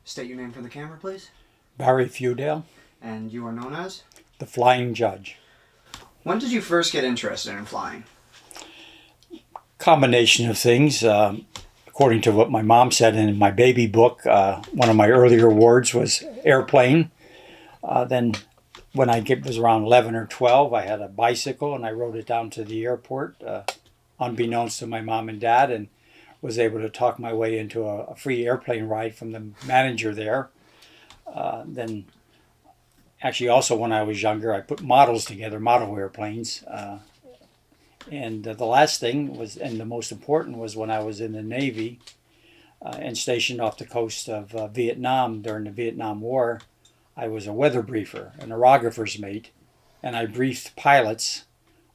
State your name for the camera, please. Barry Feudale, And you are known as? the Flying Judge. When did you first get interested in flying? Combination of things. According to what my mom said in my baby book, one of my earlier awards was airplane. Then when I was around 11 or 12, I had a bicycle and I rode it down to the airport, unbeknownst to my mom and dad, and was able to talk my way into a free airplane ride from the manager there. Then actually also when I was younger, I put models together, model airplanes. And the last thing was, and the most important, was when I was in the Navy and stationed off the coast of Vietnam during the Vietnam War. I was a weather briefer, an orographer's mate, and I briefed pilots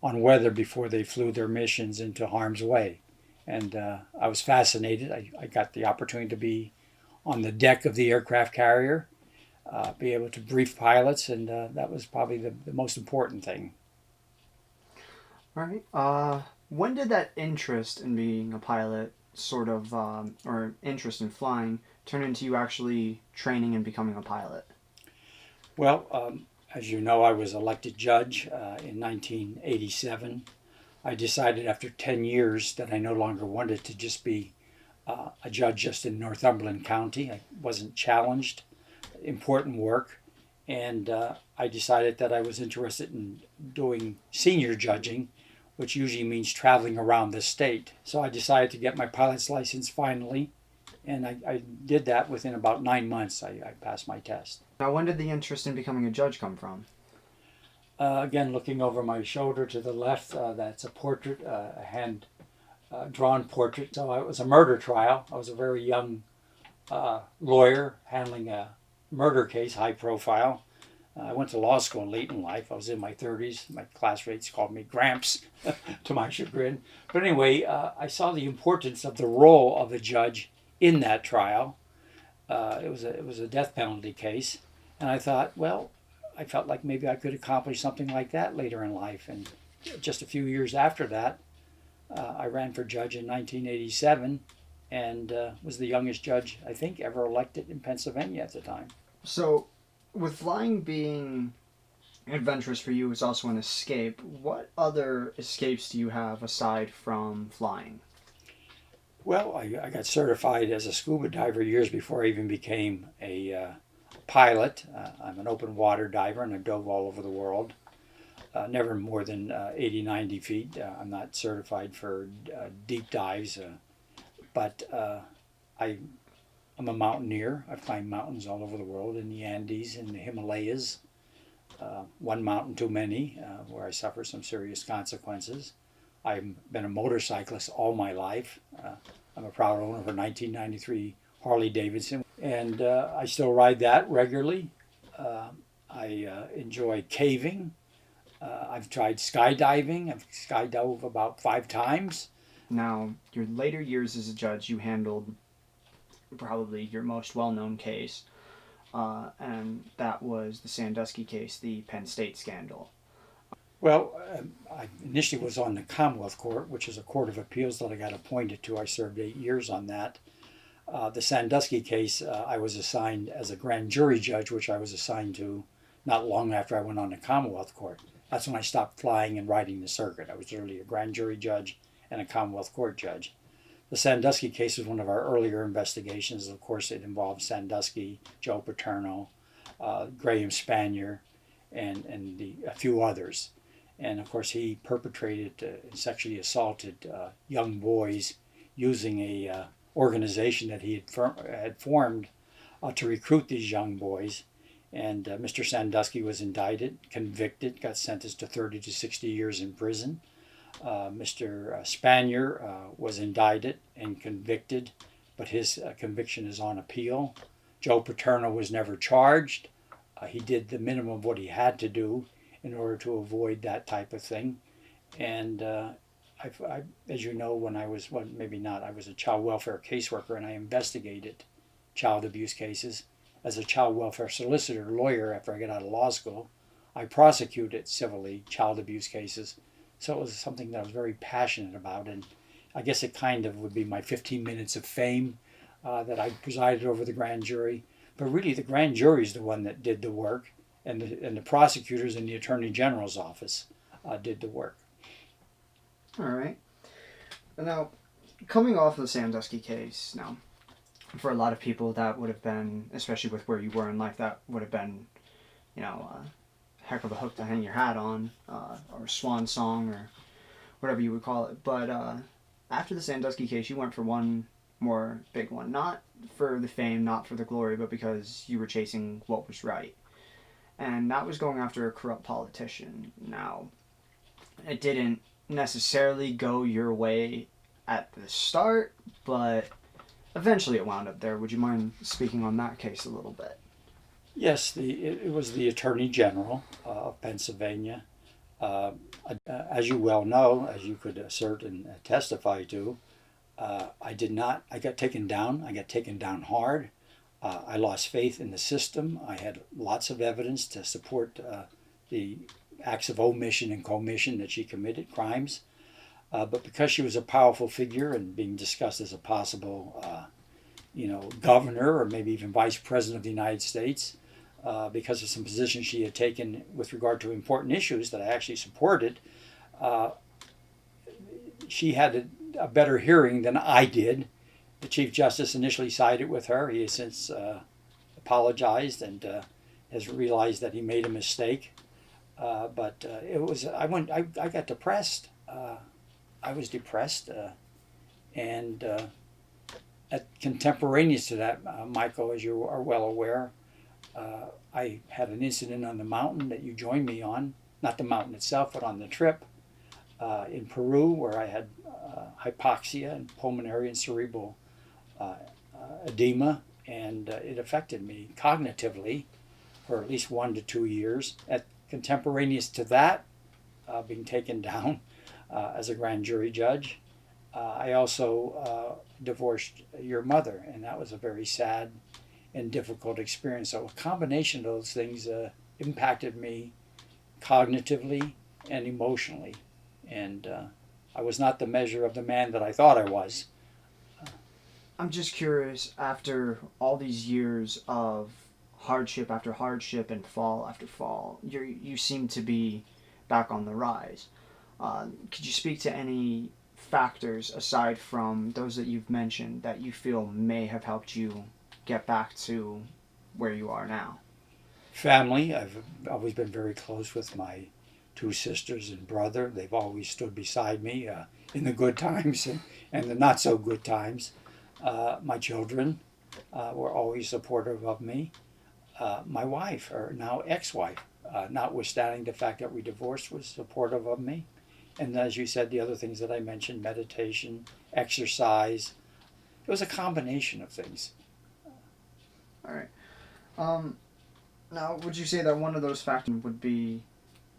on weather before they flew their missions into harm's way. And I was fascinated. I got the opportunity to be on the deck of the aircraft carrier, be able to brief pilots, and that was probably the most important thing. All right. When did that interest in being a pilot, or interest in flying, turn into you actually training and becoming a pilot? Well, as you know, I was elected judge in 1987. I decided after 10 years that I no longer wanted to just be a judge just in Northumberland County. I wasn't challenged, important work, and I decided that I was interested in doing senior judging, which usually means traveling around the state. So I decided to get my pilot's license finally, and I did that within about 9 months. I passed my test. Now, when did the interest in becoming a judge come from? Again, looking over my shoulder to the left, that's a portrait, a hand drawn portrait. So it was a murder trial. I was a very young lawyer handling a murder case, high profile. I went to law school late in life. I was in my 30s. My classmates called me Gramps, to my chagrin. But anyway, I saw the importance of the role of a judge in that trial. It was a death penalty case, and I thought, well, I felt like maybe I could accomplish something like that later in life. And just a few years after that, I ran for judge in 1987, and was the youngest judge I think ever elected in Pennsylvania at the time. So, with flying being adventurous for you, it's also an escape. What other escapes do you have aside from flying? Well, I got certified as a scuba diver years before I even became a pilot. I'm an open water diver and I dove all over the world. Never more than 80, 90 feet. I'm not certified for deep dives, but I'm a mountaineer. I climb mountains all over the world, in the Andes, in the Himalayas. One mountain too many, where I suffer some serious consequences. I've been a motorcyclist all my life. I'm a proud owner of a 1993 Harley Davidson, and I still ride that regularly. I enjoy caving. I've tried skydiving. I've skydove about 5 times. Now, your later years as a judge, you handled probably your most well-known case, and that was the Sandusky case, the Penn State scandal. Well, I initially was on the Commonwealth Court, which is a court of appeals that I got appointed to. I served 8 years on that. The Sandusky case, I was assigned as a grand jury judge, which I was assigned to not long after I went on the Commonwealth Court. That's when I stopped flying and riding the circuit. I was literally a grand jury judge and a Commonwealth Court judge. The Sandusky case was one of our earlier investigations. Of course, it involved Sandusky, Joe Paterno, Graham Spanier, and a few others. And of course, he perpetrated sexually assaulted young boys using a organization that he had formed to recruit these young boys. And Mr. Sandusky was indicted, convicted, got sentenced to 30 to 60 years in prison. Mr. Spanier was indicted and convicted, but his conviction is on appeal. Joe Paterno was never charged. He did the minimum of what he had to do in order to avoid that type of thing. And as you know, when I was, well, maybe not, I was a child welfare caseworker and I investigated child abuse cases. As a child welfare solicitor lawyer after I got out of law school, I prosecuted civilly child abuse cases. So it was something that I was very passionate about, and I guess it kind of would be my 15 minutes of fame that I presided over the grand jury. But really, the grand jury is the one that did the work, and the prosecutors in the Attorney General's office did the work. All right. Now, coming off of the Sandusky case, now, for a lot of people, that would have been, especially with where you were in life, that would have been, a heck of a hook to hang your hat on, or swan song, or whatever you would call it. But after the Sandusky case, you went for one more big one. Not for the fame, not for the glory, but because you were chasing what was right. And that was going after a corrupt politician. Now, it didn't necessarily go your way at the start, but eventually it wound up there. Would you mind speaking on that case a little bit? Yes, it was the Attorney General of Pennsylvania. As you well know, as you could assert and testify to, I got taken down. I got taken down hard. I lost faith in the system. I had lots of evidence to support the acts of omission and commission that she committed, crimes. But because she was a powerful figure and being discussed as a possible, governor or maybe even vice president of the United States, because of some positions she had taken with regard to important issues that I actually supported, she had a better hearing than I did. The Chief Justice initially sided with her. He has since apologized and has realized that he made a mistake. But it was I got depressed. I was depressed, and contemporaneous to that, Michael, as you are well aware, I had an incident on the mountain that you joined me on, not the mountain itself, but on the trip in Peru, where I had hypoxia and pulmonary and cerebral edema, and it affected me cognitively for at least 1 to 2 years. Contemporaneous to that, being taken down as a grand jury judge, I also divorced your mother, and that was a very sad and difficult experience. So a combination of those things impacted me cognitively and emotionally, and I was not the measure of the man that I thought I was. I'm just curious, after all these years of hardship after hardship and fall after fall, you seem to be back on the rise. Could you speak to any factors aside from those that you've mentioned that you feel may have helped you get back to where you are now? Family, I've always been very close with my 2 sisters and brother. They've always stood beside me in the good times and the not so good times. My children were always supportive of me. My wife, or now ex-wife, notwithstanding the fact that we divorced, was supportive of me. And as you said, the other things that I mentioned, meditation, exercise, it was a combination of things. All right. Now, would you say that one of those factors would be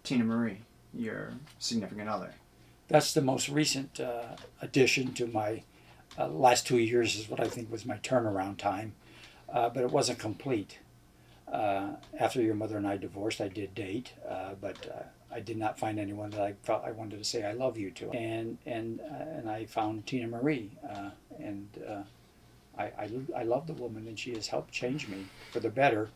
Tina Marie, your significant other? That's the most recent addition to my last 2 years is what I think was my turnaround time, but it wasn't complete. After your mother and I divorced, I did date, but I did not find anyone that I felt I wanted to say I love you to, and I found Tina Marie, and I love the woman, and she has helped change me for the better.